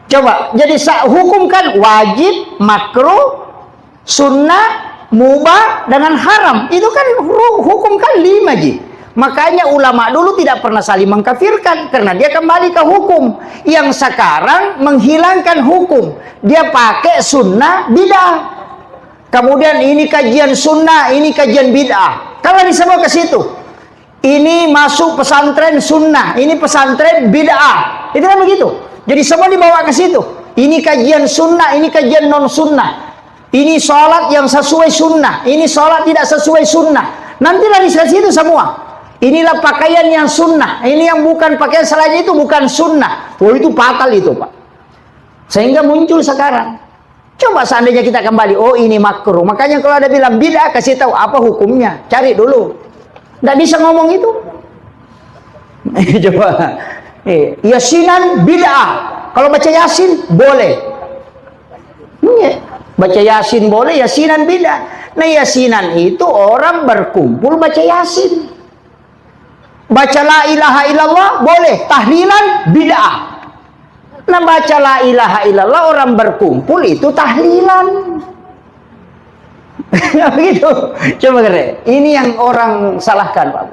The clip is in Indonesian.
Coba, jadi hukumkan wajib, makruh, sunnah, mubah, dengan haram. Itu kan hukumkan 5 ji. Makanya ulama dulu tidak pernah saling mengkafirkan, karena dia kembali ke hukum. Yang sekarang menghilangkan hukum, dia pakai sunnah bid'ah. Kemudian ini kajian sunnah, ini kajian bid'ah. Kalau semua ke situ, ini masuk pesantren sunnah, ini pesantren bid'ah. Itu kan begitu. Jadi semua dibawa ke situ. Ini kajian sunnah, ini kajian non sunnah. Ini sholat yang sesuai sunnah, ini sholat tidak sesuai sunnah. Nanti lari ke situ semua. Inilah pakaian yang sunnah, ini yang bukan pakaian selain itu bukan sunnah. Oh, itu fatal itu, Pak. Sehingga muncul sekarang. Coba seandainya kita kembali, oh ini makruh. Makanya kalau ada bilang bid'ah, kasih tahu apa hukumnya. Cari dulu. Nggak bisa ngomong itu. Coba. Yasinan bid'ah. Kalau baca Yasin boleh. Baca Yasin boleh, Yasinan bid'ah. Nah, Yasinan itu orang berkumpul baca Yasin. Baca la ilaha illallah boleh, tahlilan bid'ah. Nah, baca la ilaha illallah orang berkumpul itu tahlilan. Begitu. Coba keren. Ini yang orang salahkan, Pak.